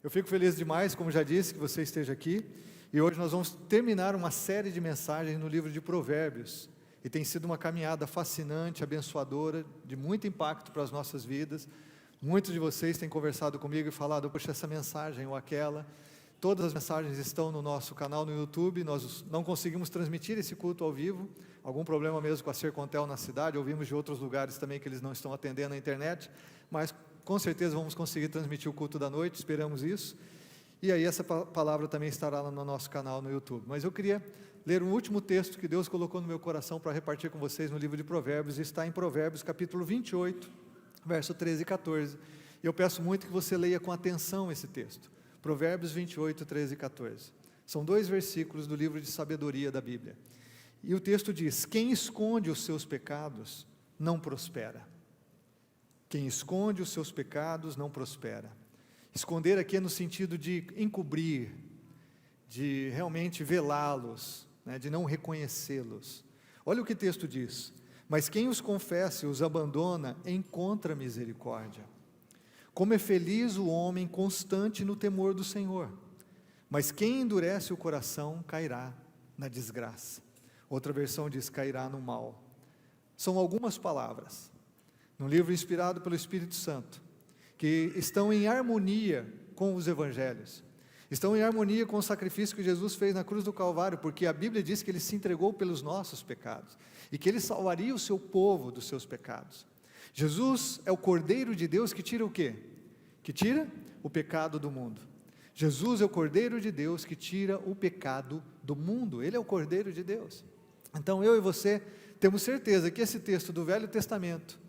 Eu fico feliz demais, como já disse, que você esteja aqui. E hoje nós vamos terminar uma série de mensagens no livro de Provérbios. E tem sido uma caminhada fascinante, abençoadora, de muito impacto para as nossas vidas. Muitos de vocês têm conversado comigo e falado, poxa, essa mensagem ou aquela. Todas as mensagens estão no nosso canal no YouTube. Nós não conseguimos transmitir esse culto ao vivo. Algum problema mesmo com a Sercontel na cidade. Ouvimos de outros lugares também que eles não estão atendendo na internet. Mas com certeza vamos conseguir transmitir o culto da noite, esperamos isso. E aí essa palavra também estará lá no nosso canal no YouTube. Mas eu queria ler um último texto que Deus colocou no meu coração para repartir com vocês no livro de Provérbios. E está em Provérbios capítulo 28, verso 13 e 14. E eu peço muito que você leia com atenção esse texto. Provérbios 28, 13 e 14. São 2 versículos do livro de sabedoria da Bíblia. E o texto diz: quem esconde os seus pecados não prospera. Quem esconde os seus pecados não prospera. Esconder aqui é no sentido de encobrir, de realmente velá-los, né, de não reconhecê-los. Olha o que o texto diz: mas quem os confessa e os abandona, encontra misericórdia. Como é feliz o homem constante no temor do Senhor, mas quem endurece o coração cairá na desgraça. Outra versão diz, cairá no mal. São algumas palavras, num livro inspirado pelo Espírito Santo, que estão em harmonia com os evangelhos, estão em harmonia com o sacrifício que Jesus fez na cruz do Calvário, porque a Bíblia diz que Ele se entregou pelos nossos pecados, e que Ele salvaria o seu povo dos seus pecados. Jesus é o Cordeiro de Deus que tira o quê? Que tira o pecado do mundo. Jesus é o Cordeiro de Deus que tira o pecado do mundo, Ele é o Cordeiro de Deus. Então eu e você temos certeza que esse texto do Velho Testamento,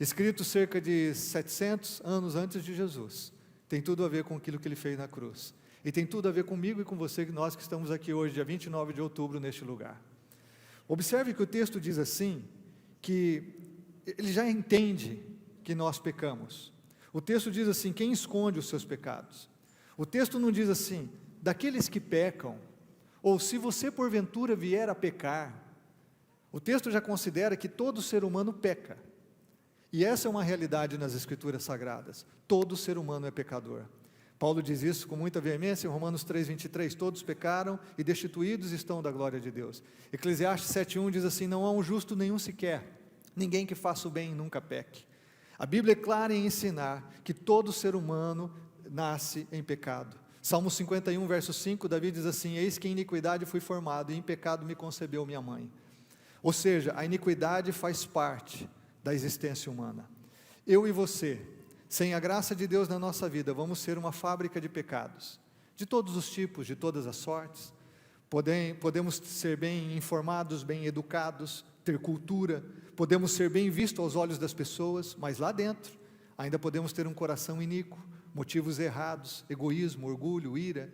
escrito cerca de 700 anos antes de Jesus, tem tudo a ver com aquilo que Ele fez na cruz, e tem tudo a ver comigo e com você, nós que estamos aqui hoje, dia 29 de outubro, neste lugar. Observe que o texto diz assim, que ele já entende que nós pecamos. O texto diz assim, quem esconde os seus pecados? O texto não diz assim, daqueles que pecam, ou se você porventura vier a pecar. O texto já considera que todo ser humano peca. E essa é uma realidade nas Escrituras Sagradas. Todo ser humano é pecador. Paulo diz isso com muita veemência em Romanos 3:23, todos pecaram e destituídos estão da glória de Deus. Eclesiastes 7:1 diz assim, não há um justo nenhum sequer, ninguém que faça o bem nunca peque. A Bíblia é clara em ensinar que todo ser humano nasce em pecado. Salmo 51, verso 5, Davi diz assim, eis que em iniquidade fui formado, e em pecado me concebeu minha mãe. Ou seja, a iniquidade faz parte da existência humana. Eu e você, sem a graça de Deus na nossa vida, vamos ser uma fábrica de pecados, de todos os tipos, de todas as sortes. Podemos ser bem informados, bem educados, ter cultura, podemos ser bem vistos aos olhos das pessoas, mas lá dentro, ainda podemos ter um coração iníquo, motivos errados, egoísmo, orgulho, ira,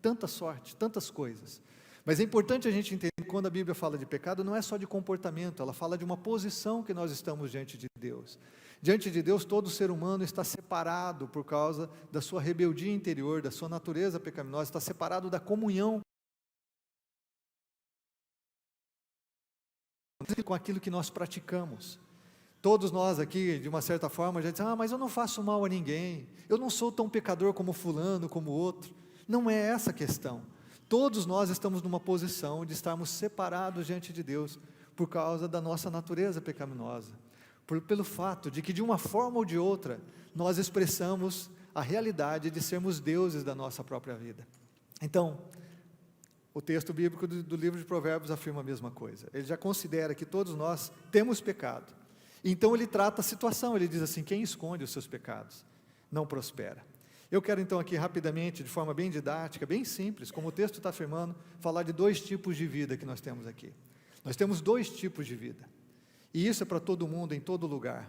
tanta sorte, tantas coisas. Mas é importante a gente entender que quando a Bíblia fala de pecado, não é só de comportamento, ela fala de uma posição que nós estamos diante de Deus. Diante de Deus, todo ser humano está separado por causa da sua rebeldia interior, da sua natureza pecaminosa, está separado da comunhão com aquilo que nós praticamos. Todos nós aqui, de uma certa forma, já dizem, mas eu não faço mal a ninguém, eu não sou tão pecador como fulano, como outro. Não é essa a questão. Todos nós estamos numa posição de estarmos separados diante de Deus, por causa da nossa natureza pecaminosa, pelo fato de que de uma forma ou de outra, nós expressamos a realidade de sermos deuses da nossa própria vida. Então, o texto bíblico do livro de Provérbios afirma a mesma coisa, ele já considera que todos nós temos pecado, então ele trata a situação, ele diz assim, quem esconde os seus pecados não prospera. Eu quero então aqui rapidamente, de forma bem didática, bem simples, como o texto está afirmando, falar de 2 tipos de vida que nós temos aqui. Nós temos 2 tipos de vida, e isso é para todo mundo, em todo lugar.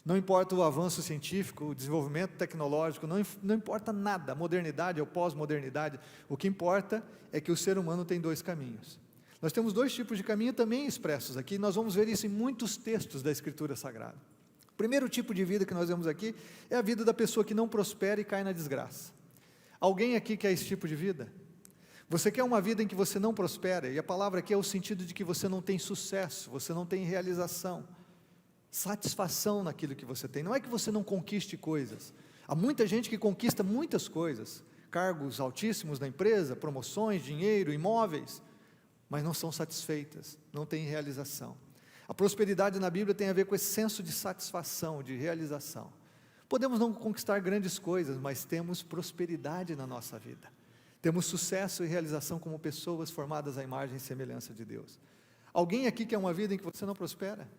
Não importa o avanço científico, o desenvolvimento tecnológico, não importa nada, a modernidade ou pós-modernidade, o que importa é que o ser humano tem 2 caminhos. Nós temos 2 tipos de caminho também expressos aqui, nós vamos ver isso em muitos textos da Escritura Sagrada. O primeiro tipo de vida que nós vemos aqui é a vida da pessoa que não prospera e cai na desgraça. Alguém aqui quer esse tipo de vida? Você quer uma vida em que você não prospera, e a palavra aqui é o sentido de que você não tem sucesso, você não tem realização, satisfação naquilo que você tem. Não é que você não conquiste coisas, Há muita gente que conquista muitas coisas, cargos altíssimos na empresa, promoções, dinheiro, imóveis, mas não são satisfeitas, não têm realização. A prosperidade na Bíblia tem a ver com esse senso de satisfação, de realização. Podemos não conquistar grandes coisas, mas temos prosperidade na nossa vida. Temos sucesso e realização como pessoas formadas à imagem e semelhança de Deus. Alguém aqui quer uma vida em que você não prospera?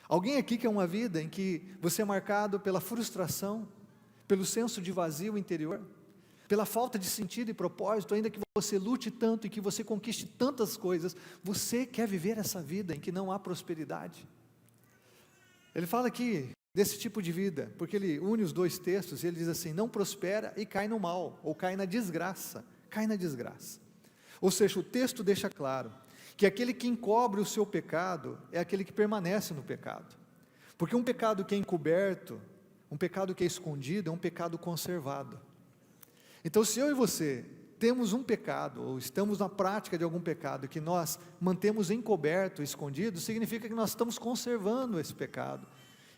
Alguém aqui quer uma vida em que você é marcado pela frustração, pelo senso de vazio interior, pela falta de sentido e propósito, ainda que você lute tanto e que você conquiste tantas coisas, você quer viver essa vida em que não há prosperidade? Ele fala aqui desse tipo de vida, porque ele une os dois textos e ele diz assim: não prospera e cai no mal, ou cai na desgraça, cai na desgraça. Ou seja, o texto deixa claro que aquele que encobre o seu pecado é aquele que permanece no pecado, porque um pecado que é encoberto, um pecado que é escondido, é um pecado conservado. Então, se eu e você temos um pecado, ou estamos na prática de algum pecado, que nós mantemos encoberto, escondido, significa que nós estamos conservando esse pecado,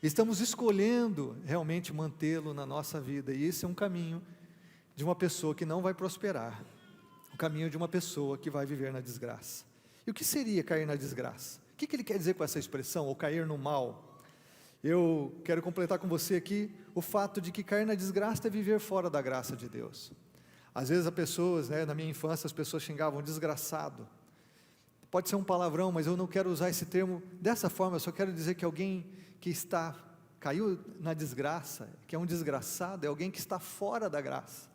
estamos escolhendo realmente mantê-lo na nossa vida, e esse é um caminho de uma pessoa que não vai prosperar, o caminho de uma pessoa que vai viver na desgraça. E o que seria cair na desgraça? O que ele quer dizer com essa expressão, ou cair no mal? Eu quero completar com você aqui o fato de que cair na desgraça é viver fora da graça de Deus. Às vezes as pessoas, na minha infância, as pessoas xingavam desgraçado. Pode ser um palavrão, mas eu não quero usar esse termo dessa forma, eu só quero dizer que alguém que caiu na desgraça, que é um desgraçado, é alguém que está fora da graça.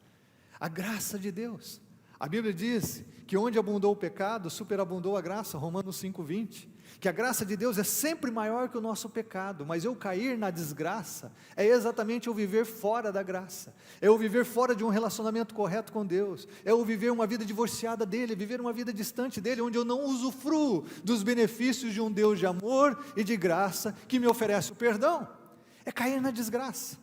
A graça de Deus. A Bíblia diz que onde abundou o pecado, superabundou a graça, Romanos 5:20, que a graça de Deus é sempre maior que o nosso pecado, mas eu cair na desgraça, é exatamente eu viver fora da graça, é eu viver fora de um relacionamento correto com Deus, é eu viver uma vida divorciada dEle, viver uma vida distante dEle, onde eu não usufruo dos benefícios de um Deus de amor e de graça, que me oferece o perdão, é cair na desgraça.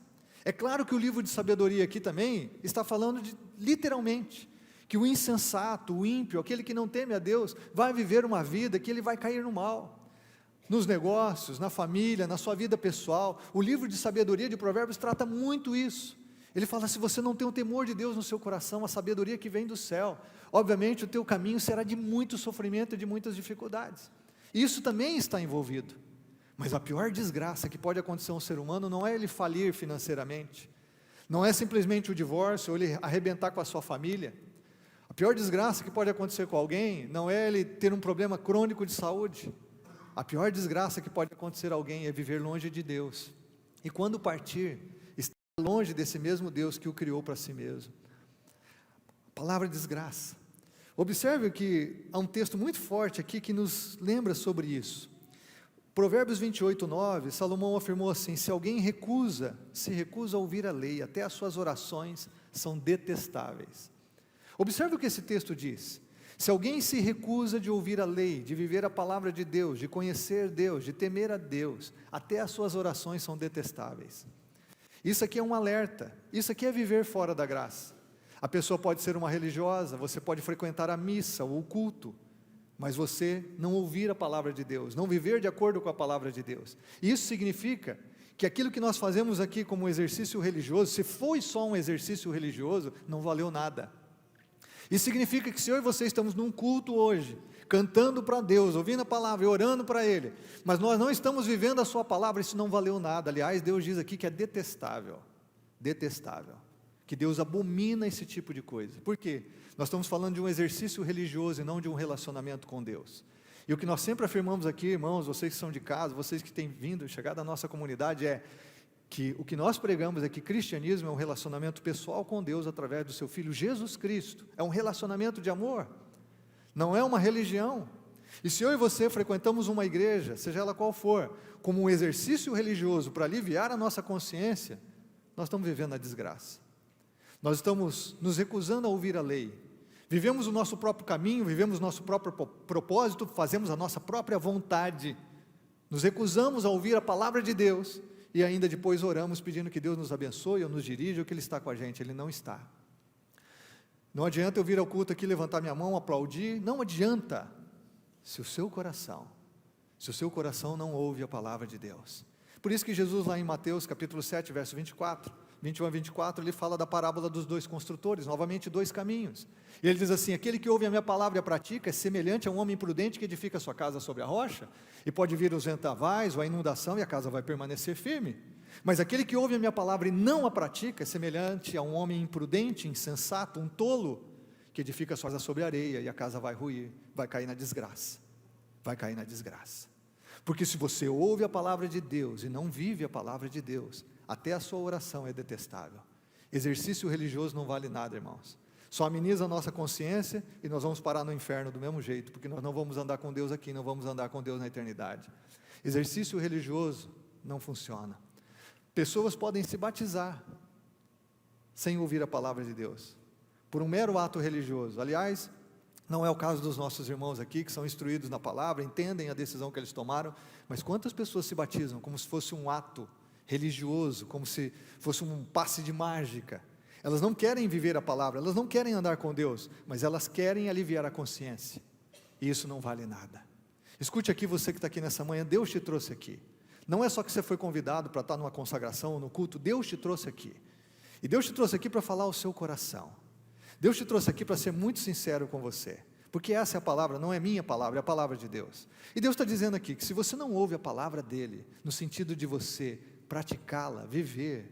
É claro que o livro de sabedoria aqui também está falando literalmente, que o insensato, o ímpio, aquele que não teme a Deus, vai viver uma vida que ele vai cair no mal, nos negócios, na família, na sua vida pessoal. O livro de sabedoria de Provérbios trata muito isso. Ele fala: se você não tem o temor de Deus no seu coração, a sabedoria que vem do céu, obviamente o teu caminho será de muito sofrimento e de muitas dificuldades. Isso também está envolvido. Mas a pior desgraça que pode acontecer a um ser humano não é ele falir financeiramente, não é simplesmente o divórcio, ou ele arrebentar com a sua família. A pior desgraça que pode acontecer com alguém não é ele ter um problema crônico de saúde. A pior desgraça que pode acontecer a alguém é viver longe de Deus, e quando partir, estar longe desse mesmo Deus que o criou para si mesmo. A palavra desgraça. Observe que há um texto muito forte aqui que nos lembra sobre isso. Provérbios 28:9, Salomão afirmou assim: se alguém se recusa a ouvir a lei, até as suas orações são detestáveis. Observe o que esse texto diz: se alguém se recusa de ouvir a lei, de viver a palavra de Deus, de conhecer Deus, de temer a Deus, até as suas orações são detestáveis. Isso aqui é um alerta, isso aqui é viver fora da graça. A pessoa pode ser uma religiosa, você pode frequentar a missa ou o culto, mas você não ouvir a palavra de Deus, não viver de acordo com a palavra de Deus. Isso significa que aquilo que nós fazemos aqui como um exercício religioso, se foi só um exercício religioso, não valeu nada. Isso significa que se eu e você estamos num culto hoje, cantando para Deus, ouvindo a palavra e orando para Ele, mas nós não estamos vivendo a sua palavra, isso não valeu nada. Aliás, Deus diz aqui que é detestável, que Deus abomina esse tipo de coisa. Por quê? Nós estamos falando de um exercício religioso e não de um relacionamento com Deus. E o que nós sempre afirmamos aqui, irmãos, vocês que são de casa, vocês que têm chegado à nossa comunidade, é que o que nós pregamos é que cristianismo é um relacionamento pessoal com Deus através do seu Filho Jesus Cristo, é um relacionamento de amor, não é uma religião. E se eu e você frequentamos uma igreja, seja ela qual for, como um exercício religioso para aliviar a nossa consciência, nós estamos vivendo a desgraça, nós estamos nos recusando a ouvir a lei, vivemos o nosso próprio caminho, vivemos o nosso próprio propósito, fazemos a nossa própria vontade, nos recusamos a ouvir a palavra de Deus, e ainda depois oramos pedindo que Deus nos abençoe ou nos dirija, ou que Ele está com a gente. Ele não está. Não adianta eu vir ao culto aqui, levantar minha mão, aplaudir, não adianta, se o seu coração não ouve a palavra de Deus. Por isso que Jesus lá em Mateus capítulo 7, verso 24, 21 a 24, ele fala da parábola dos dois construtores, novamente dois caminhos. E ele diz assim: aquele que ouve a minha palavra e a pratica é semelhante a um homem prudente que edifica sua casa sobre a rocha, e pode vir os ventavais ou a inundação e a casa vai permanecer firme. Mas aquele que ouve a minha palavra e não a pratica é semelhante a um homem imprudente, insensato, um tolo, que edifica sua casa sobre a areia e a casa vai ruir, vai cair na desgraça, vai cair na desgraça. Porque se você ouve a palavra de Deus e não vive a palavra de Deus, até a sua oração é detestável. Exercício religioso não vale nada, irmãos. Só ameniza a nossa consciência e nós vamos parar no inferno do mesmo jeito, porque nós não vamos andar com Deus aqui, não vamos andar com Deus na eternidade. Exercício religioso não funciona. Pessoas podem se batizar sem ouvir a palavra de Deus, por um mero ato religioso. Aliás, não é o caso dos nossos irmãos aqui, que são instruídos na palavra, entendem a decisão que eles tomaram, mas quantas pessoas se batizam como se fosse um ato religioso, como se fosse um passe de mágica? Elas não querem viver a palavra, elas não querem andar com Deus, mas elas querem aliviar a consciência, e isso não vale nada. Escute aqui, você que está aqui nessa manhã, Deus te trouxe aqui. Não é só que você foi convidado para estar numa consagração ou no culto, Deus te trouxe aqui. E Deus te trouxe aqui para falar ao seu coração. Deus te trouxe aqui para ser muito sincero com você, porque essa é a palavra, não é minha palavra, é a palavra de Deus. E Deus está dizendo aqui, que se você não ouve a palavra dEle, no sentido de você praticá-la, viver,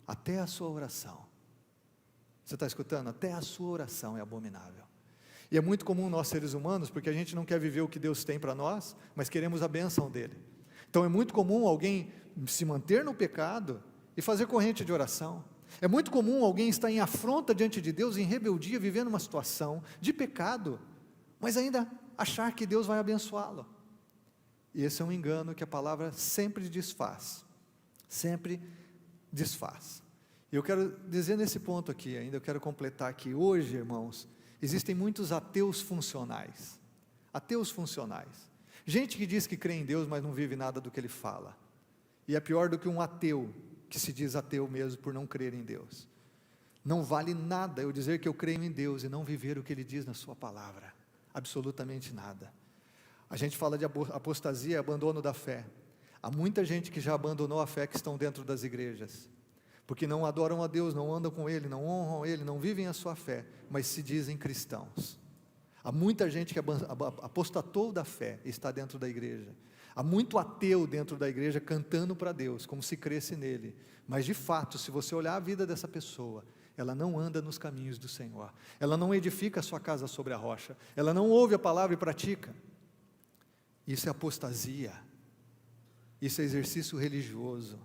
até a sua oração, você está escutando? Até a sua oração é abominável. E é muito comum nós seres humanos, porque a gente não quer viver o que Deus tem para nós, mas queremos a bênção dEle. Então é muito comum alguém se manter no pecado e fazer corrente de oração. É muito comum alguém estar em afronta diante de Deus, em rebeldia, vivendo uma situação de pecado, mas ainda achar que Deus vai abençoá-lo. E esse é um engano que a palavra sempre desfaz. Sempre desfaz. E eu quero dizer nesse ponto aqui, ainda eu quero completar aqui, hoje, irmãos, existem muitos ateus funcionais. Ateus funcionais. Gente que diz que crê em Deus, mas não vive nada do que Ele fala. E é pior do que um ateu, que se diz ateu mesmo por não crer em Deus. Não vale nada eu dizer que eu creio em Deus e não viver o que Ele diz na sua palavra. Absolutamente nada. A gente fala de apostasia, abandono da fé. Há muita gente que já abandonou a fé, que estão dentro das igrejas, porque não adoram a Deus, não andam com Ele, não honram Ele, não vivem a sua fé, mas se dizem cristãos. Há muita gente que apostatou da fé e está dentro da igreja. Há muito ateu dentro da igreja cantando para Deus, como se cresce nele. Mas de fato, se você olhar a vida dessa pessoa, ela não anda nos caminhos do Senhor. Ela não edifica a sua casa sobre a rocha. Ela não ouve a palavra e pratica. Isso é apostasia. Isso é exercício religioso.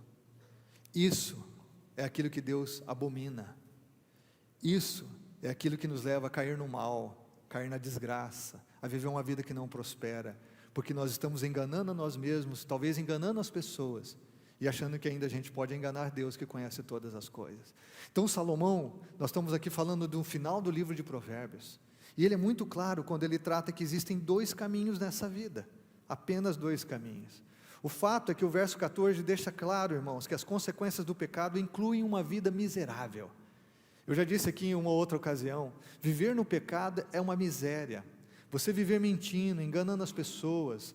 Isso é aquilo que Deus abomina. Isso é aquilo que nos leva a cair no mal, cair na desgraça, a viver uma vida que não prospera, porque nós estamos enganando a nós mesmos, talvez enganando as pessoas, e achando que ainda a gente pode enganar Deus, que conhece todas as coisas. Então Salomão, nós estamos aqui falando do final do livro de Provérbios, e ele é muito claro quando ele trata que existem dois caminhos nessa vida, apenas dois caminhos. O fato é que o verso 14 deixa claro, irmãos, que as consequências do pecado incluem uma vida miserável. Eu já disse aqui em uma outra ocasião, viver no pecado é uma miséria. Você viver mentindo, enganando as pessoas,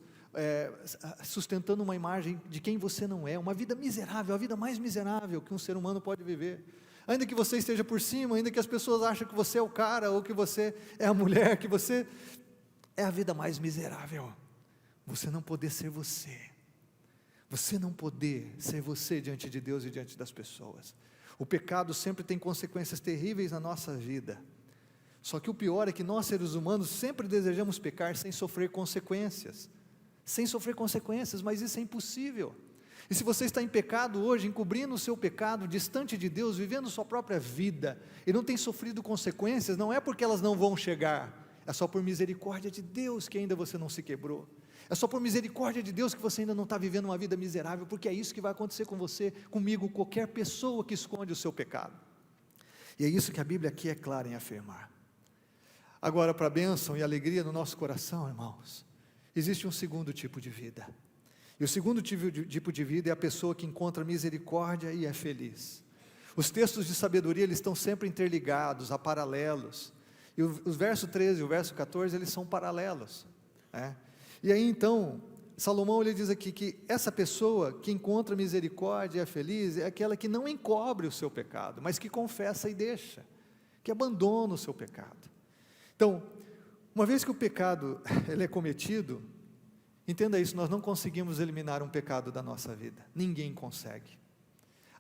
sustentando uma imagem de quem você não é, uma vida miserável, a vida mais miserável que um ser humano pode viver. Ainda que você esteja por cima, ainda que as pessoas achem que você é o cara, ou que você é a mulher, que você é a vida mais miserável. Você não poder ser você. Você não poder ser você diante de Deus e diante das pessoas. O pecado sempre tem consequências terríveis na nossa vida. Só que o pior é que nós, seres humanos, sempre desejamos pecar sem sofrer consequências. Sem sofrer consequências, mas isso é impossível. E se você está em pecado hoje, encobrindo o seu pecado, distante de Deus, vivendo sua própria vida, e não tem sofrido consequências, não é porque elas não vão chegar, é só por misericórdia de Deus que ainda você não se quebrou. É só por misericórdia de Deus que você ainda não está vivendo uma vida miserável, porque é isso que vai acontecer com você, comigo, qualquer pessoa que esconde o seu pecado. E é isso que a Bíblia aqui é clara em afirmar. Agora, para a bênção e alegria no nosso coração, irmãos, existe um segundo tipo de vida. E o segundo tipo de vida é a pessoa que encontra misericórdia e é feliz. Os textos de sabedoria, eles estão sempre interligados, há paralelos. E os versos 13 e o verso 14, eles são paralelos, né? E aí então, Salomão ele diz aqui que essa pessoa que encontra misericórdia e é feliz, é aquela que não encobre o seu pecado, mas que confessa e deixa, que abandona o seu pecado. Então, uma vez que o pecado ele é cometido, entenda isso, nós não conseguimos eliminar um pecado da nossa vida, ninguém consegue.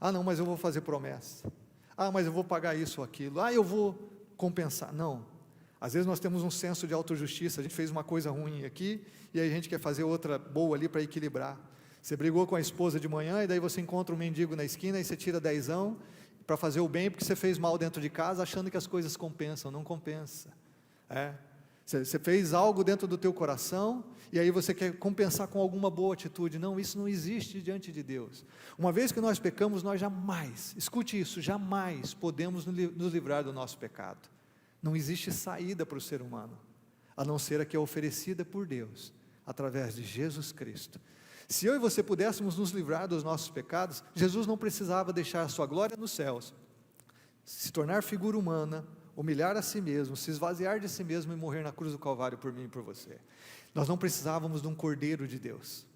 Ah não, mas eu vou fazer promessa, ah mas eu vou pagar isso ou aquilo, ah eu vou compensar, não. Às vezes nós temos um senso de autojustiça, a gente fez uma coisa ruim aqui, e aí a gente quer fazer outra boa ali para equilibrar. Você brigou com a esposa de manhã, e daí você encontra um mendigo na esquina, e você tira dezão, para fazer o bem, porque você fez mal dentro de casa, achando que as coisas compensam, não compensa. Você fez algo dentro do teu coração, e aí você quer compensar com alguma boa atitude. Não, isso não existe diante de Deus. Uma vez que nós pecamos, nós jamais, escute isso, jamais podemos nos livrar do nosso pecado. Não existe saída para o ser humano, a não ser a que é oferecida por Deus, através de Jesus Cristo. Se eu e você pudéssemos nos livrar dos nossos pecados, Jesus não precisava deixar a sua glória nos céus, se tornar figura humana, humilhar a si mesmo, se esvaziar de si mesmo e morrer na cruz do Calvário por mim e por você. Nós não precisávamos de um Cordeiro de Deus,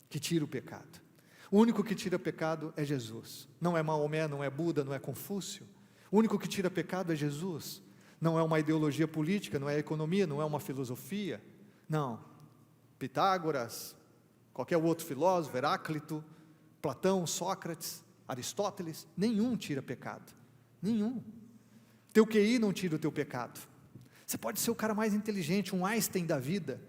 que tira o pecado. O único que tira pecado é Jesus. Não é Maomé, não é Buda, não é Confúcio. O único que tira pecado é Jesus. Não é uma ideologia política, não é economia, não é uma filosofia. Não. Pitágoras, qualquer outro filósofo, Heráclito, Platão, Sócrates, Aristóteles, nenhum tira pecado. Nenhum. Teu QI não tira o teu pecado. Você pode ser o cara mais inteligente, um Einstein da vida,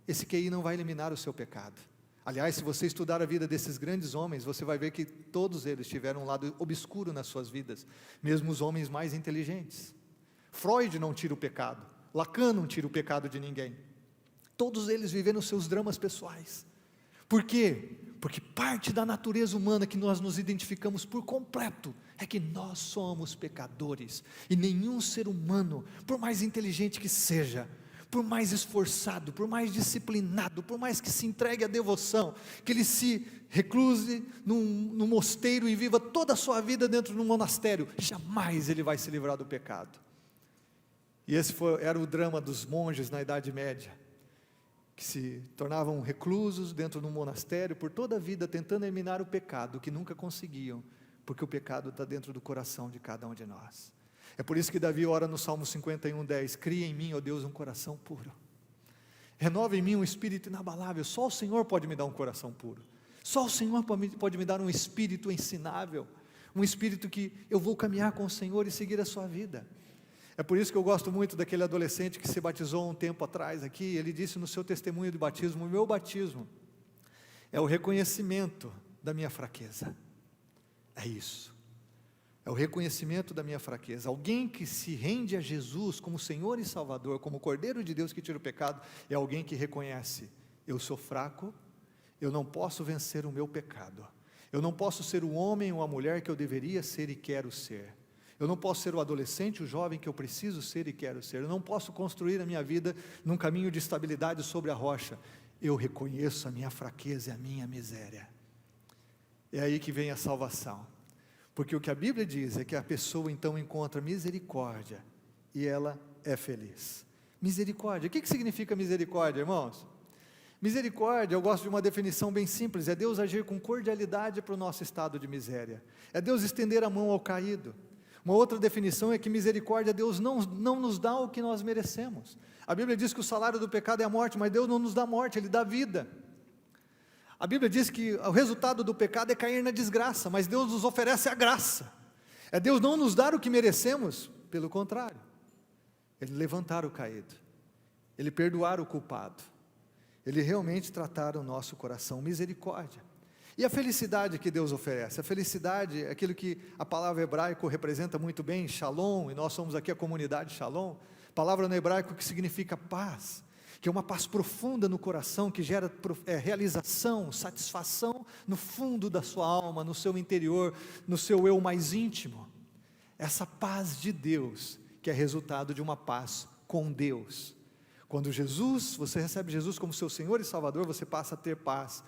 esse QI não vai eliminar o seu pecado. Aliás, se você estudar a vida desses grandes homens, você vai ver que todos eles tiveram um lado obscuro nas suas vidas, mesmo os homens mais inteligentes. Freud não tira o pecado, Lacan não tira o pecado de ninguém. Todos eles viveram seus dramas pessoais. Por quê? Porque parte da natureza humana que nós nos identificamos por completo é que nós somos pecadores, e nenhum ser humano, por mais inteligente que seja, por mais esforçado, por mais disciplinado, por mais que se entregue à devoção, que ele se recluse num mosteiro e viva toda a sua vida dentro de um monastério, jamais ele vai se livrar do pecado. E esse era o drama dos monges na Idade Média, que se tornavam reclusos dentro de um monastério por toda a vida, tentando eliminar o pecado, que nunca conseguiam, porque o pecado está dentro do coração de cada um de nós. É por isso que Davi ora no Salmo 51:10, cria em mim, ó Deus, um coração puro, renova em mim um espírito inabalável. Só o Senhor pode me dar um coração puro, só o Senhor pode me dar um espírito ensinável, um espírito que eu vou caminhar com o Senhor e seguir a sua vida. É por isso que eu gosto muito daquele adolescente que se batizou um tempo atrás aqui. Ele disse no seu testemunho de batismo: o meu batismo é o reconhecimento da minha fraqueza. É isso, é o reconhecimento da minha fraqueza. Alguém que se rende a Jesus como Senhor e Salvador, como Cordeiro de Deus que tira o pecado, é alguém que reconhece: eu sou fraco, eu não posso vencer o meu pecado, eu não posso ser o homem ou a mulher que eu deveria ser e quero ser. Eu não posso ser o adolescente, o jovem que eu preciso ser e quero ser. Eu não posso construir a minha vida num caminho de estabilidade sobre a rocha. Eu reconheço a minha fraqueza e a minha miséria. É aí que vem a salvação. Porque o que a Bíblia diz é que a pessoa então encontra misericórdia e ela é feliz. Misericórdia. O que significa misericórdia, irmãos? Misericórdia, eu gosto de uma definição bem simples, é Deus agir com cordialidade para o nosso estado de miséria. É Deus estender a mão ao caído. Uma outra definição é que misericórdia, Deus não nos dá o que nós merecemos. A Bíblia diz que o salário do pecado é a morte, mas Deus não nos dá morte, Ele dá vida. A Bíblia diz que o resultado do pecado é cair na desgraça, mas Deus nos oferece a graça. É Deus não nos dar o que merecemos, pelo contrário, Ele levantar o caído, Ele perdoar o culpado, Ele realmente tratar o nosso coração. Misericórdia. E a felicidade que Deus oferece? A felicidade é aquilo que a palavra hebraico representa muito bem, shalom, e nós somos aqui a comunidade shalom, palavra no hebraico que significa paz, que é uma paz profunda no coração, que gera realização, satisfação no fundo da sua alma, no seu interior, no seu eu mais íntimo. Essa paz de Deus, que é resultado de uma paz com Deus. Quando você recebe Jesus como seu Senhor e Salvador, você passa a ter paz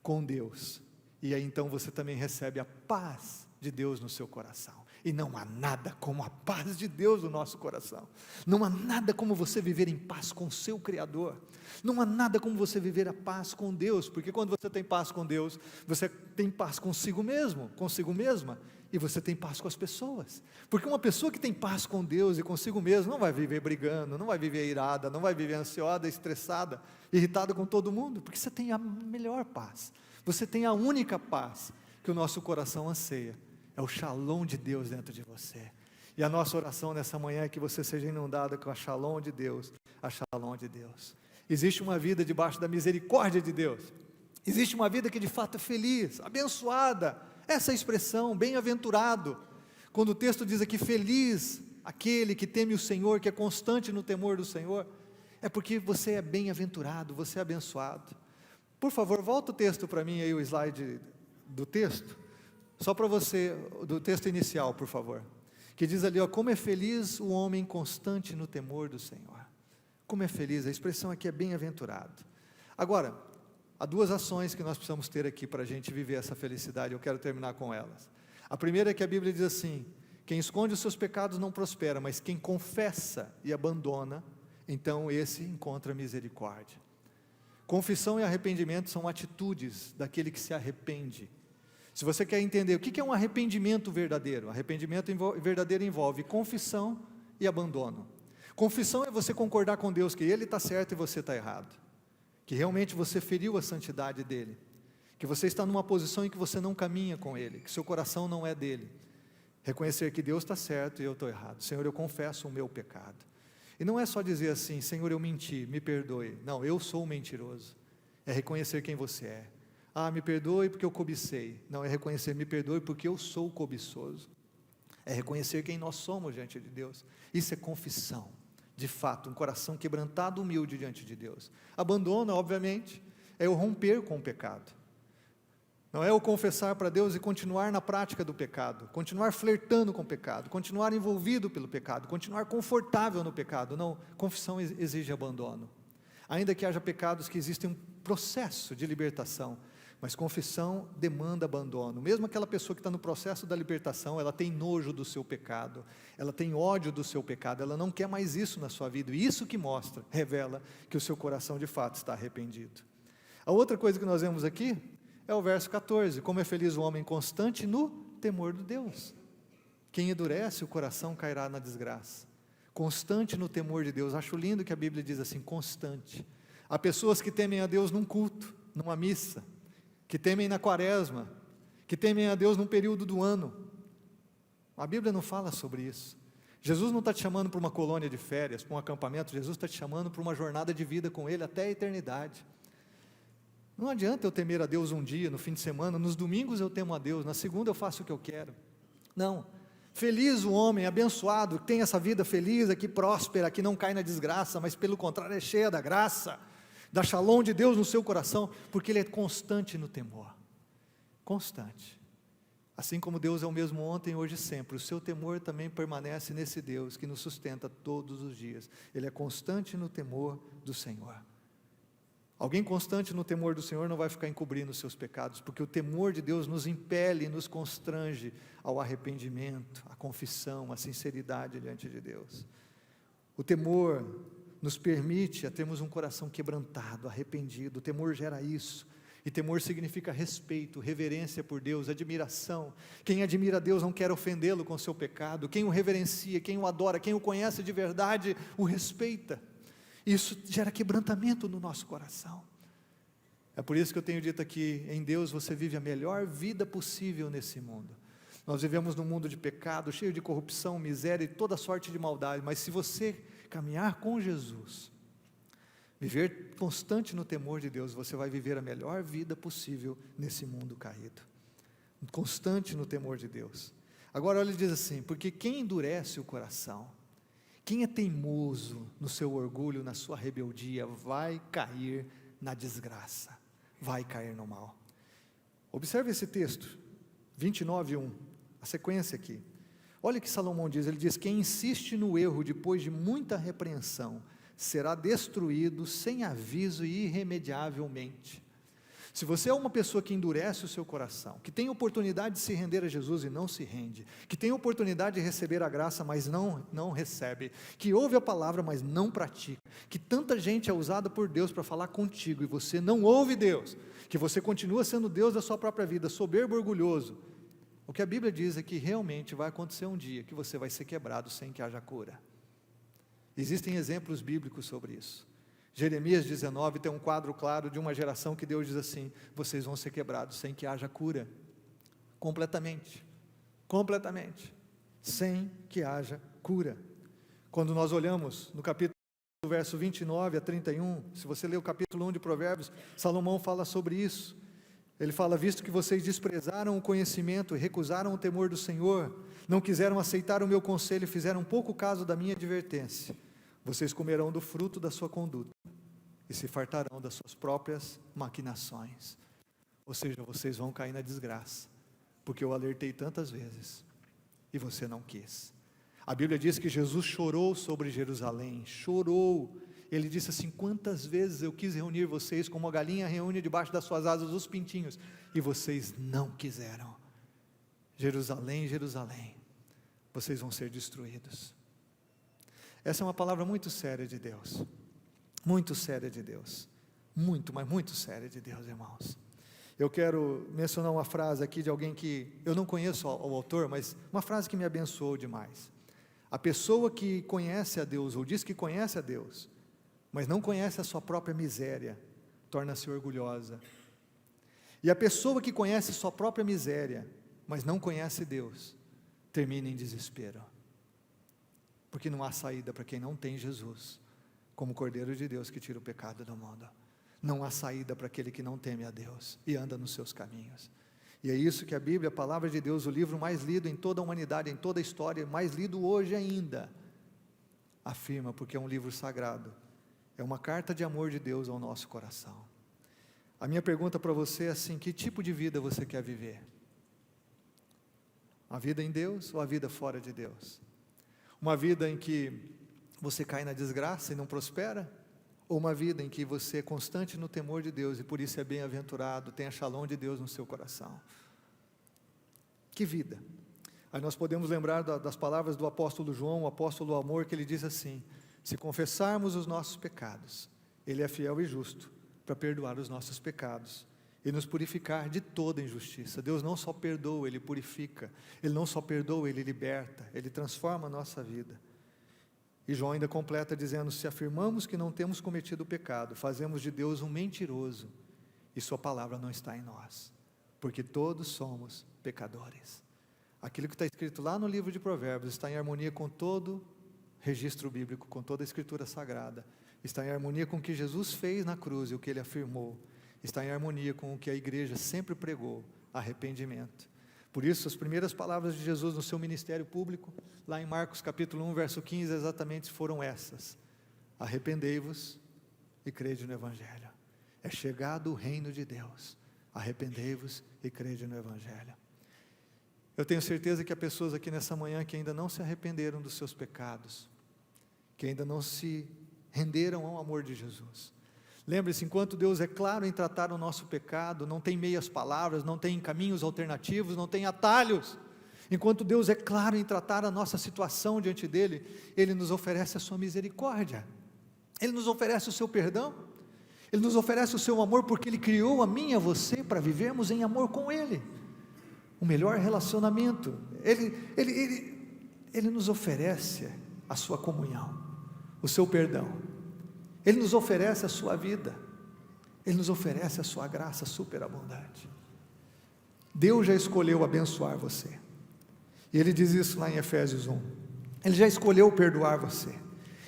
com Deus. E aí então você também recebe a paz de Deus no seu coração. E não há nada como a paz de Deus no nosso coração. Não há nada como você viver em paz com o seu Criador. Não há nada como você viver a paz com Deus, porque quando você tem paz com Deus, você tem paz consigo mesmo, consigo mesma, e você tem paz com as pessoas. Porque uma pessoa que tem paz com Deus e consigo mesmo, não vai viver brigando, não vai viver irada, não vai viver ansiosa, estressada, irritada com todo mundo, porque você tem a melhor paz. Você tem a única paz que o nosso coração anseia. É o shalom de Deus dentro de você. E a nossa oração nessa manhã é que você seja inundado com a shalom de Deus, a shalom de Deus. Existe uma vida debaixo da misericórdia de Deus. Existe uma vida que de fato é feliz, abençoada. Essa expressão, bem-aventurado. Quando o texto diz aqui, feliz aquele que teme o Senhor, que é constante no temor do Senhor, é porque você é bem-aventurado, você é abençoado. Por favor, volta o texto para mim aí, o slide do texto. Só para você, do texto inicial, por favor, que diz ali, ó, como é feliz o homem constante no temor do Senhor. Como é feliz, a expressão aqui é bem-aventurado. Agora, há duas ações que nós precisamos ter aqui para a gente viver essa felicidade, eu quero terminar com elas. A primeira é que a Bíblia diz assim, quem esconde os seus pecados não prospera, mas quem confessa e abandona, então esse encontra misericórdia. Confissão e arrependimento são atitudes daquele que se arrepende. Se você quer entender o que é um arrependimento verdadeiro, arrependimento verdadeiro envolve confissão e abandono. Confissão é você concordar com Deus que Ele está certo e você está errado, que realmente você feriu a santidade dEle, que você está numa posição em que você não caminha com Ele, que seu coração não é dEle. Reconhecer que Deus está certo e eu estou errado. Senhor, eu confesso o meu pecado. E não é só dizer assim, Senhor, eu menti, me perdoe. Não, eu sou um mentiroso. É reconhecer quem você é. Ah, me perdoe porque eu cobicei. Não, é reconhecer, me perdoe porque eu sou cobiçoso. É reconhecer quem nós somos diante de Deus. Isso é confissão. De fato, um coração quebrantado, humilde diante de Deus. Abandono, obviamente, é o romper com o pecado. Não é o confessar para Deus e continuar na prática do pecado, continuar flertando com o pecado, continuar envolvido pelo pecado, continuar confortável no pecado. Não, confissão exige abandono. Ainda que haja pecados que existem um processo de libertação, mas confissão demanda abandono. Mesmo aquela pessoa que está no processo da libertação, ela tem nojo do seu pecado, ela tem ódio do seu pecado, ela não quer mais isso na sua vida, e isso que mostra, revela que o seu coração de fato está arrependido. A outra coisa que nós vemos aqui é o verso 14, como é feliz o homem constante no temor de Deus. Quem endurece o coração cairá na desgraça. Constante no temor de Deus. Acho lindo que a Bíblia diz assim, constante. Há pessoas que temem a Deus num culto, numa missa, que temem na quaresma, que temem a Deus num período do ano. A Bíblia não fala sobre isso. Jesus não está te chamando para uma colônia de férias, para um acampamento, Jesus está te chamando para uma jornada de vida com Ele até a eternidade. Não adianta eu temer a Deus um dia, no fim de semana, nos domingos eu temo a Deus, na segunda eu faço o que eu quero. Não, feliz o homem, abençoado, que tem essa vida feliz, aqui próspera, que não cai na desgraça, mas pelo contrário é cheia da graça, da shalom de Deus no seu coração, porque ele é constante no temor, constante. Assim como Deus é o mesmo ontem, hoje e sempre, o seu temor também permanece nesse Deus que nos sustenta todos os dias. Ele é constante no temor do Senhor. Alguém constante no temor do Senhor não vai ficar encobrindo os seus pecados, porque o temor de Deus nos impele e nos constrange ao arrependimento, à confissão, à sinceridade diante de Deus. O temor nos permite a termos um coração quebrantado, arrependido. O temor gera isso, e temor significa respeito, reverência por Deus, admiração. Quem admira a Deus não quer ofendê-lo com o seu pecado. Quem o reverencia, quem o adora, quem o conhece de verdade, o respeita. Isso gera quebrantamento no nosso coração. É por isso que eu tenho dito aqui, em Deus você vive a melhor vida possível nesse mundo. Nós vivemos num mundo de pecado, cheio de corrupção, miséria e toda sorte de maldade, mas se você caminhar com Jesus, viver constante no temor de Deus, você vai viver a melhor vida possível nesse mundo caído. Constante no temor de Deus. Agora olha, ele diz assim, porque quem endurece o coração, quem é teimoso no seu orgulho, na sua rebeldia, vai cair na desgraça, vai cair no mal. Observe esse texto, 29:1, a sequência aqui. Olha o que Salomão diz, ele diz, quem insiste no erro depois de muita repreensão, será destruído sem aviso e irremediavelmente. Se você é uma pessoa que endurece o seu coração, que tem oportunidade de se render a Jesus e não se rende, que tem oportunidade de receber a graça, mas não recebe, que ouve a palavra, mas não pratica, que tanta gente é usada por Deus para falar contigo e você não ouve Deus, que você continua sendo Deus da sua própria vida, soberbo, orgulhoso, o que a Bíblia diz é que realmente vai acontecer um dia que você vai ser quebrado sem que haja cura. Existem exemplos bíblicos sobre isso. Jeremias 19 tem um quadro claro de uma geração que Deus diz assim: vocês vão ser quebrados sem que haja cura, completamente, sem que haja cura. Quando nós olhamos no capítulo verso 29 a 31, se você ler o capítulo 1 de Provérbios, Salomão fala sobre isso. Ele fala: visto que vocês desprezaram o conhecimento e recusaram o temor do Senhor, não quiseram aceitar o meu conselho e fizeram pouco caso da minha advertência, vocês comerão do fruto da sua conduta e se fartarão das suas próprias maquinações. Ou seja, vocês vão cair na desgraça, porque eu alertei tantas vezes e você não quis. A Bíblia diz que Jesus chorou sobre Jerusalém, chorou. Ele disse assim: quantas vezes eu quis reunir vocês como a galinha reúne debaixo das suas asas os pintinhos, e vocês não quiseram. Jerusalém, Jerusalém, vocês vão ser destruídos. Essa é uma palavra muito séria de Deus, muito séria de Deus, muito, mas muito séria de Deus, irmãos. Eu quero mencionar uma frase aqui de alguém que eu não conheço o autor, mas uma frase que me abençoou demais. A pessoa que conhece a Deus, ou diz que conhece a Deus, mas não conhece a sua própria miséria, torna-se orgulhosa. E a pessoa que conhece sua própria miséria, mas não conhece Deus, termina em desespero. Porque não há saída para quem não tem Jesus, como Cordeiro de Deus que tira o pecado do mundo. Não há saída para aquele que não teme a Deus e anda nos seus caminhos. E é isso que a Bíblia, a palavra de Deus, o livro mais lido em toda a humanidade, em toda a história, mais lido hoje ainda, afirma, porque é um livro sagrado, é uma carta de amor de Deus ao nosso coração. A minha pergunta para você é assim: que tipo de vida você quer viver? A vida em Deus ou a vida fora de Deus? Uma vida em que você cai na desgraça e não prospera? Ou uma vida em que você é constante no temor de Deus e por isso é bem-aventurado, tem a shalom de Deus no seu coração? Que vida? Aí nós podemos lembrar das palavras do apóstolo João, o apóstolo do amor, que ele diz assim: se confessarmos os nossos pecados, Ele é fiel e justo para perdoar os nossos pecados e nos purificar de toda injustiça. Deus não só perdoa, Ele purifica. Ele não só perdoa, Ele liberta, Ele transforma a nossa vida. E João ainda completa dizendo: se afirmamos que não temos cometido pecado, fazemos de Deus um mentiroso, e sua palavra não está em nós, porque todos somos pecadores. Aquilo que está escrito lá no livro de Provérbios está em harmonia com todo registro bíblico, com toda a escritura sagrada, está em harmonia com o que Jesus fez na cruz e o que Ele afirmou, está em harmonia com o que a igreja sempre pregou: arrependimento. Por isso, as primeiras palavras de Jesus no seu ministério público, lá em Marcos capítulo 1, verso 15, exatamente foram essas: arrependei-vos e crede no Evangelho. É chegado o reino de Deus, arrependei-vos e crede no Evangelho. Eu tenho certeza que há pessoas aqui nessa manhã que ainda não se arrependeram dos seus pecados, que ainda não se renderam ao amor de Jesus. Lembre-se, enquanto Deus é claro em tratar o nosso pecado, não tem meias palavras, não tem caminhos alternativos, não tem atalhos. Enquanto Deus é claro em tratar a nossa situação diante dEle, Ele nos oferece a sua misericórdia, Ele nos oferece o seu perdão, Ele nos oferece o seu amor, porque Ele criou a mim e a você para vivermos em amor com Ele, o melhor relacionamento. Ele nos oferece a sua comunhão, o seu perdão. Ele nos oferece a sua vida, Ele nos oferece a sua graça superabundante. Deus já escolheu abençoar você, e Ele diz isso lá em Efésios 1, Ele já escolheu perdoar você,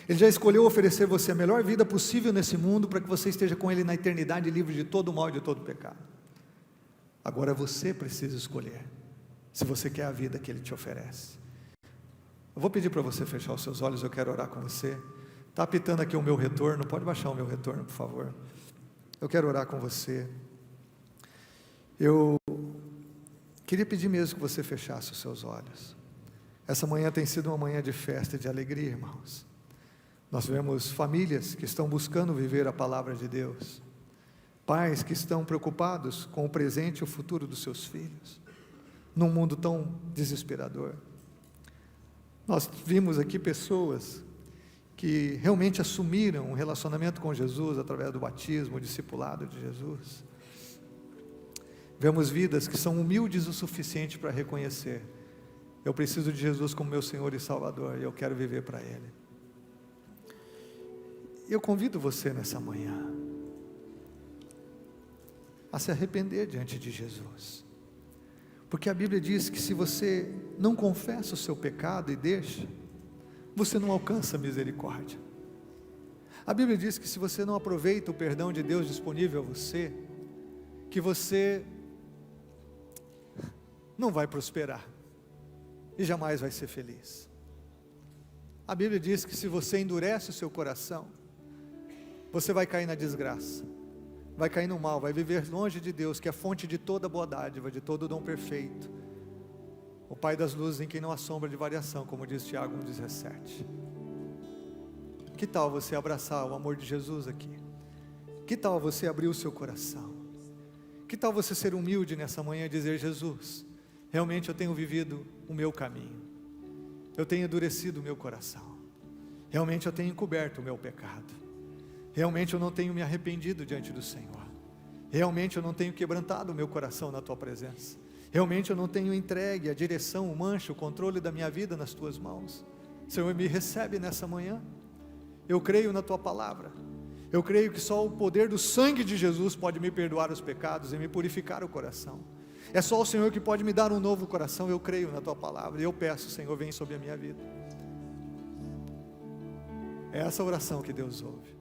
Ele já escolheu oferecer você a melhor vida possível nesse mundo, para que você esteja com Ele na eternidade, livre de todo mal e de todo pecado. Agora você precisa escolher, se você quer a vida que Ele te oferece. Eu vou pedir para você fechar os seus olhos, eu quero orar com você. Está apitando aqui o meu retorno, pode baixar o meu retorno, por favor. Eu quero orar com você. Eu queria pedir mesmo que você fechasse os seus olhos. Essa manhã tem sido uma manhã de festa e de alegria, irmãos. Nós vemos famílias que estão buscando viver a palavra de Deus. Pais que estão preocupados com o presente e o futuro dos seus filhos, num mundo tão desesperador. Nós vimos aqui pessoas que realmente assumiram um relacionamento com Jesus através do batismo, o discipulado de Jesus. Vemos vidas que são humildes o suficiente para reconhecer: eu preciso de Jesus como meu Senhor e Salvador, e eu quero viver para Ele. Eu convido você nessa manhã a se arrepender diante de Jesus, porque a Bíblia diz que se você não confessa o seu pecado e deixa, você não alcança misericórdia. A Bíblia diz que se você não aproveita o perdão de Deus disponível a você, que você não vai prosperar e jamais vai ser feliz. A Bíblia diz que se você endurece o seu coração, você vai cair na desgraça, vai cair no mal, vai viver longe de Deus, que é a fonte de toda boa dádiva, de todo dom perfeito, o Pai das luzes, em quem não há sombra de variação, como diz Tiago 1,17. Que tal você abraçar o amor de Jesus aqui? Que tal você abrir o seu coração? Que tal você ser humilde nessa manhã e dizer: Jesus, realmente eu tenho vivido o meu caminho, eu tenho endurecido o meu coração, realmente eu tenho encoberto o meu pecado, realmente eu não tenho me arrependido diante do Senhor, realmente eu não tenho quebrantado o meu coração na Tua presença, realmente eu não tenho entregue a direção, o manche, o controle da minha vida nas Tuas mãos. Senhor, me recebe nessa manhã. Eu creio na Tua palavra, eu creio que só o poder do sangue de Jesus pode me perdoar os pecados e me purificar o coração. É só o Senhor que pode me dar um novo coração. Eu creio na Tua palavra e eu peço: Senhor, vem sobre a minha vida. É essa oração que Deus ouve.